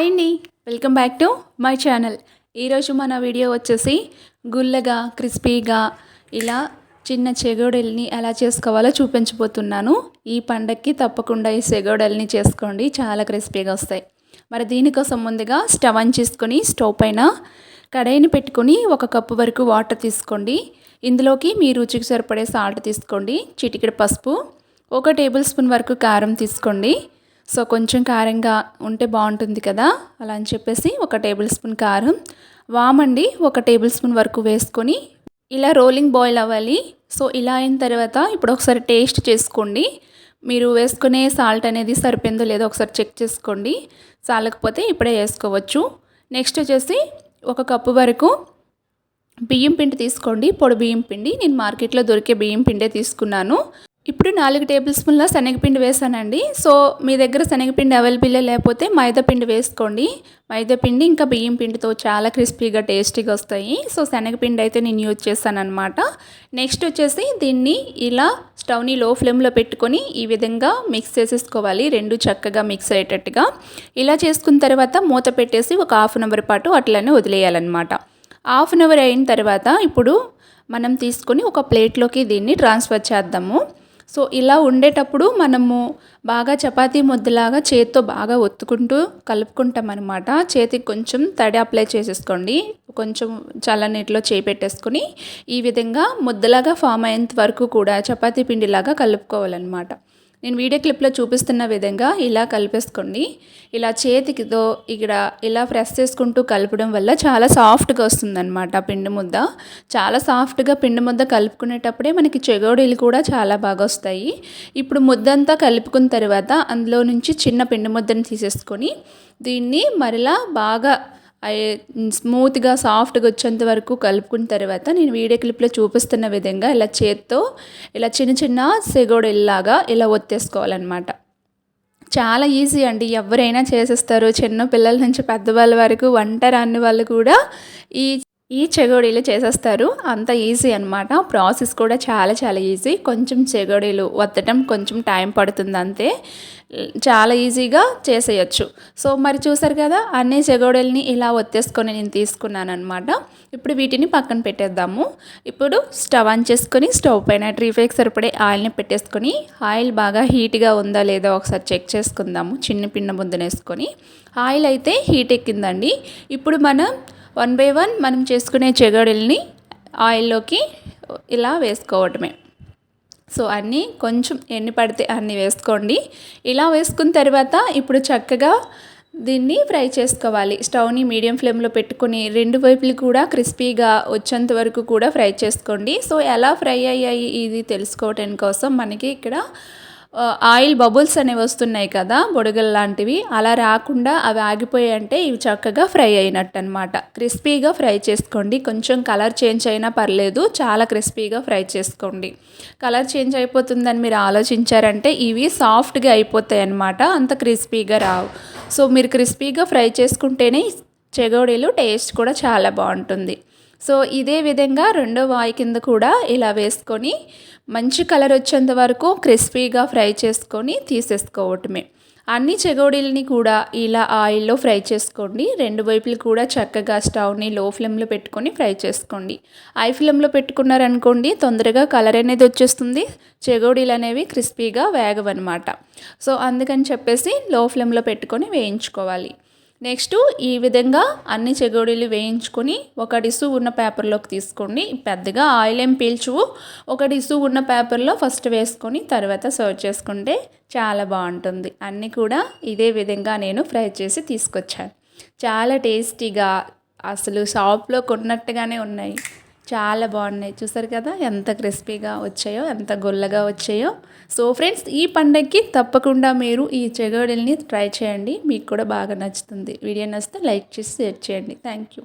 Hi అండి, welcome back to my channel. ఈరోజు మన వీడియో వచ్చేసి గుల్లగా క్రిస్పీగా ఇలా చిన్న చెగోడల్ని ఎలా చేసుకోవాలో చూపించబోతున్నాను. ఈ పండక్కి తప్పకుండా ఈ చెగోడల్ని చేసుకోండి, చాలా క్రిస్పీగా వస్తాయి. మరి దీనికోసం ముందుగా స్టవ్ ఆన్ చేసుకొని స్టవ్ పైన కడాయిని పెట్టుకొని 1 కప్పు వరకు వాటర్ తీసుకోండి. ఇందులోకి మీ రుచికి సరిపడే సాల్ట్ తీసుకోండి, చిటికెడు పసుపు, 1 టేబుల్ స్పూన్ వరకు కారం తీసుకోండి. సో కొంచెం కారంగా ఉంటే బాగుంటుంది కదా, అలా అని చెప్పేసి 1 టేబుల్ స్పూన్ కారం, వామండి 1 టేబుల్ స్పూన్ వరకు వేసుకొని ఇలా రోలింగ్ బాయిల్ అవ్వాలి. సో ఇలా అయిన తర్వాత ఇప్పుడు ఒకసారి టేస్ట్ చేసుకోండి. మీరు వేసుకునే సాల్ట్ అనేది సరిపోయిందో లేదో ఒకసారి చెక్ చేసుకోండి. చాలకపోతే ఇప్పుడే వేసుకోవచ్చు. నెక్స్ట్ వచ్చేసి 1 కప్పు వరకు బియ్యం పిండి తీసుకోండి, పొడి బియ్యం పిండి. నేను మార్కెట్లో దొరికే బియ్యం పిండే తీసుకున్నాను. ఇప్పుడు 4 టేబుల్ స్పూన్ల శనగపిండి వేసానండి. సో మీ దగ్గర శనగపిండి అవైలబుల్ లేకపోతే మైదా పిండి వేసుకోండి. మైదా పిండి ఇంకా బియ్యం పిండితో చాలా క్రిస్పీగా టేస్టీగా వస్తాయి. సో శనగపిండి అయితే నేను యూజ్ చేశాను అనమాట. నెక్స్ట్ వచ్చేసి దీన్ని ఇలా స్టవ్ని లో ఫ్లేమ్లో పెట్టుకొని ఈ విధంగా మిక్స్ చేసేసుకోవాలి, రెండు చక్కగా మిక్స్ అయ్యేటట్టుగా. ఇలా చేసుకున్న తర్వాత మూత పెట్టేసి ఒక హాఫ్ అన్ అవర్ పాటు అట్లనే వదిలేయాలన్నమాట. హాఫ్ అన్ అవర్ అయిన తర్వాత ఇప్పుడు మనం తీసుకొని ఒక ప్లేట్లోకి దీన్ని ట్రాన్స్ఫర్ చేద్దాము. సో ఇలా ఉండేటప్పుడు మనము బాగా చపాతీ ముద్దలాగా చేతితో బాగా ఒత్తుకుంటూ కలుపుకుంటాం అనమాట. చేతికి కొంచెం తడి అప్లై చేసేసుకోండి, కొంచెం చల్లనీటిలో చేయి పెట్టేసుకొని ఈ విధంగా ముద్దలాగా ఫామ్ అయ్యేంత వరకు కూడా చపాతీ పిండిలాగా కలుపుకోవాలన్నమాట. నేను వీడియో క్లిప్లో చూపిస్తున్న విధంగా ఇలా కలిపేసుకోండి. ఇలా చేతికితో ఇక్కడ ఇలా ప్రెస్ చేసుకుంటూ కలపడం వల్ల చాలా సాఫ్ట్గా వస్తుందన్నమాట పిండి ముద్ద. చాలా సాఫ్ట్గా పిండి ముద్ద కలుపుకునేటప్పుడే మనకి చెగోడీలు కూడా చాలా బాగా వస్తాయి. ఇప్పుడు ముద్దంతా కలుపుకున్న తర్వాత అందులో నుంచి చిన్న పిండి ముద్దను తీసేసుకొని దీన్ని మరలా బాగా స్మూత్గా సాఫ్ట్గా వచ్చేంత వరకు కలుపుకున్న తర్వాత నేను వీడియో క్లిప్లో చూపిస్తున్న విధంగా ఇలా చేత్తో ఇలా చిన్న చిన్న సెగోడెల్లాగా ఇలా ఒత్తేసుకోవాలన్నమాట. చాలా ఈజీ అండి, ఎవరైనా చేసేస్తారు. చిన్న పిల్లల నుంచి పెద్దవాళ్ళ వరకు వంట రాని వాళ్ళు కూడా ఈ చెగోడీలు చేసేస్తారు. అంత ఈజీ అనమాట. ప్రాసెస్ కూడా చాలా చాలా ఈజీ. కొంచెం చెగోడీలు వత్తడం కొంచెం టైం పడుతుంది అంతే, చాలా ఈజీగా చేసేయచ్చు. సో మరి చూసారు కదా, అన్ని చెగోడీలని ఇలా ఒత్తేసుకొని నేను తీసుకున్నాను అనమాట. ఇప్పుడు వీటిని పక్కన పెట్టేద్దాము. ఇప్పుడు స్టవ్ ఆన్ చేసుకొని స్టవ్ పైన ట్రీఫైకి సరిపడే ఆయిల్ని పెట్టేసుకొని ఆయిల్ బాగా హీట్గా ఉందా లేదా ఒకసారి చెక్ చేసుకుందాము. చిన్న పిండి ముద్దను వేసుకొని ఆయిల్ అయితే హీట్ ఎక్కిందండి. ఇప్పుడు మనం 1 బై 1 మనం చేసుకునే చెగోడీలని ఆయిల్లోకి ఇలా వేసుకోవటమే. సో అన్నీ కొంచెం ఎన్ని పడితే అన్నీ వేసుకోండి. ఇలా వేసుకున్న తర్వాత ఇప్పుడు చక్కగా దీన్ని ఫ్రై చేసుకోవాలి. స్టవ్ని మీడియం ఫ్లేమ్లో పెట్టుకొని రెండు వైపులు కూడా క్రిస్పీగా వచ్చేంత వరకు కూడా ఫ్రై చేసుకోండి. సో ఎలా ఫ్రై అయ్యాయి ఇది తెలుసుకోవటం కోసం మనకి ఇక్కడ ఆయిల్ బబుల్స్ అనేవి వస్తున్నాయి కదా, బొడగలు లాంటివి, అలా రాకుండా అవి ఆగిపోయాయంటే ఇవి చక్కగా ఫ్రై అయినట్టు అనమాట. క్రిస్పీగా ఫ్రై చేసుకోండి. కొంచెం కలర్ చేంజ్ అయినా పర్లేదు, చాలా క్రిస్పీగా ఫ్రై చేసుకోండి. కలర్ చేంజ్ అయిపోతుందని మీరు ఆలోచించారంటే ఇవి సాఫ్ట్గా అయిపోతాయి అన్నమాట, అంత క్రిస్పీగా రావు. సో మీరు క్రిస్పీగా ఫ్రై చేసుకుంటేనే చెగోడీలు టేస్ట్ కూడా చాలా బాగుంటుంది. సో ఇదే విధంగా రెండో వాయి కింద కూడా ఇలా వేసుకొని మంచి కలర్ వచ్చేంత వరకు క్రిస్పీగా ఫ్రై చేసుకొని తీసేసుకోవటమే. అన్ని చెగోడీలని కూడా ఇలా ఆయిల్లో ఫ్రై చేసుకోండి. రెండు వైపులు కూడా చక్కగా స్టవ్ని లో ఫ్లేమ్లో పెట్టుకొని ఫ్రై చేసుకోండి. హై ఫ్లేమ్లో పెట్టుకున్నారనుకోండి తొందరగా కలర్ అనేది వచ్చేస్తుంది, చెగోడీలు అనేవి క్రిస్పీగా వేగవన్నమాట. సో అందుకని చెప్పేసి లో ఫ్లేమ్లో పెట్టుకొని వేయించుకోవాలి. నెక్స్ట్ ఈ విధంగా అన్ని చెగోడీలు వేయించుకొని ఒక డిష్ ఉన్న పేపర్లోకి తీసుకోండి. పెద్దగా ఆయిల్ ఏం పీల్చువు. ఒక డిష్ ఉన్న పేపర్లో ఫస్ట్ వేసుకొని తర్వాత సర్వ్ చేసుకుంటే చాలా బాగుంటుంది. అన్నీ కూడా ఇదే విధంగా నేను ఫ్రై చేసి తీసుకొచ్చాను. చాలా టేస్టీగా అసలు షాప్లో కొన్నట్టుగానే ఉన్నాయి, చాలా బాగున్నాయి. చూసారు కదా ఎంత క్రిస్పీగా వచ్చాయో, ఎంత గుల్లగా వచ్చాయో. సో ఫ్రెండ్స్, ఈ పండగకి తప్పకుండా మీరు ఈ చెగోడీలని ట్రై చేయండి, మీకు కూడా బాగా నచ్చుతుంది. వీడియో నచ్చితే లైక్ చేసి షేర్ చేయండి. Thank you.